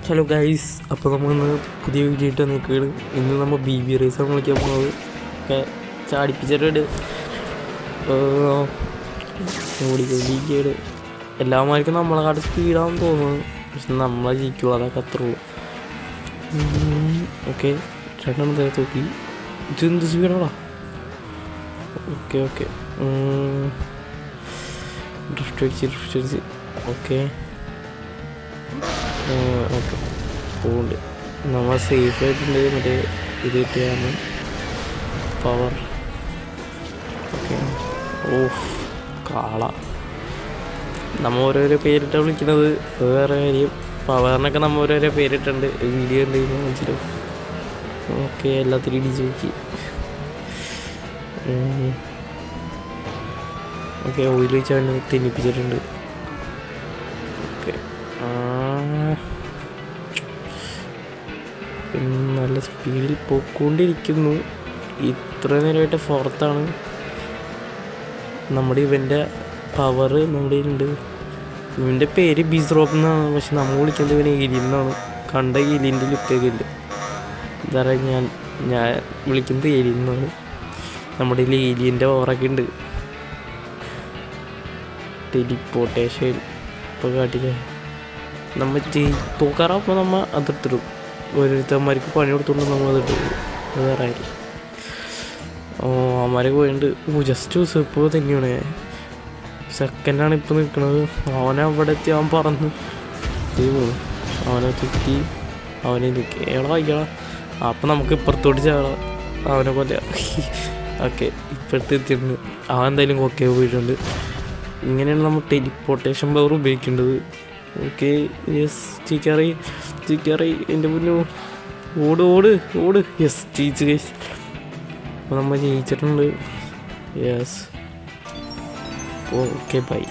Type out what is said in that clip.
Hello guys, അപ്പോൾ നമ്മൾ ഇന്ന് പുതിയ വീഡിയോ ഇട്ട് നിൽക്കുകയാണ്. ഇന്ന് നമ്മൾ BB റേസാണ് കളിക്കാൻ പോകുന്നത്. ഒക്കെ ചാടിപ്പിച്ചിട്ടുണ്ട്. ഓടിക്കൊണ്ടിരിക്കുകയാണ്. എല്ലാമാർക്കും നമ്മളെക്കാട്ട് സ്പീഡാണെന്ന് തോന്നുന്നു, പക്ഷെ നമ്മളെ ജയിക്കുള്ളൂ, അതൊക്കെ അത്രേ ഉള്ളൂ. ഓക്കെ, രണ്ടെണ്ണം നേരത്തെ നോക്കി. ഇതെന്ത് സ്പീഡാണോ? ഓക്കെ ഓക്കെ ഡ്രിഫ്റ്റ് അടിച്ച് ഓക്കെ ഓക്കെ പോകുന്നുണ്ട്. നമ്മൾ സേഫ് ആയിട്ടുണ്ട്. മറ്റേ ഇത് കിട്ടിയാണ് പവർ. ഓക്കെ, ഓഫ് കാള. നമ്മൾ ഓരോരോ പേരിട്ടാണ് വിളിക്കുന്നത്, വേറെ കാര്യം. പവറിനൊക്കെ നമ്മൾ ഓരോരോ പേരിട്ടുണ്ട്, വീഡിയോ ഉണ്ടെങ്കിൽ മനസ്സിലാവും. ഓക്കെ, എല്ലാത്തിനും ഇടിച്ച് നോക്കി. ഓക്കെ, ഓയിൽ വെച്ചാൽ തെന്നിപ്പിച്ചിട്ടുണ്ട്. ഓക്കെ, നല്ല സ്പീഡിൽ പോയിക്കൊണ്ടിരിക്കുന്നു. ഇത്ര നേരമായിട്ട് പുറത്താണ്. നമ്മുടെ ഇവൻ്റെ പവർ നമ്മുടെ ഉണ്ട്. ഇവൻ്റെ പേര് ബിസ്റോപ്പ് എന്നാണ്, പക്ഷെ നമ്മൾ വിളിക്കുന്നത് ഇവനെ എലി എന്നാണ്. കണ്ട എലിൻ്റെ ലുക്കൊക്കെ ഉണ്ട്. എന്താ പറയുക, ഞാൻ വിളിക്കുന്നത് എലി എന്നാണ്. നമ്മുടെ ഇതിൽ എലിൻ്റെ പവറൊക്കെ ഉണ്ട്. ടെലിപ്പോർട്ടേഷൻ ഇപ്പോൾ കാട്ടില്ല. നമ്മൾ തോക്കാറാകുമ്പോൾ നമ്മൾ അതെടുത്തിടും. ഓരോരുത്തന്മാർക്ക് പണി കൊടുത്തോണ്ട് നമ്മൾ അതെടുക്കും. അത് വേറെ ആയിരിക്കും. അമ്മമാരൊക്കെ പോയിട്ടുണ്ട്. ജസ്റ്റ് ഇപ്പോൾ തന്നെയാണ്. സെക്കൻഡാണ് ഇപ്പോൾ നിൽക്കുന്നത്. അവനവിടെ എത്തി, അവൻ പറന്ന് പോകും. അവനെ ചുറ്റി അവനെ നിൽക്കി വായിക്കണ. അപ്പം നമുക്ക് ഇപ്പുറത്തോട്ട് ചാടാം, അവനെ കൊല്ല. ഓക്കെ, ഇപ്പോഴത്തെ എത്തിയിട്ടുണ്ട്. അവൻ എന്തായാലും കൊക്കെ പോയിട്ടുണ്ട്. ഇങ്ങനെയാണ് നമ്മൾ ടെലിപ്പോർട്ടേഷൻ പവർ ഉപയോഗിക്കേണ്ടത്. ഓക്കെ, യെസ്, ചിക്കറി എൻ്റെ മുന്നോ ഓട് ഓട് ഓട്. യെസ്, ജയിച്ച് ഗൈസ്. അപ്പോൾ നമ്മൾ ജയിച്ചിട്ടുണ്ട്. Yes, okay, by.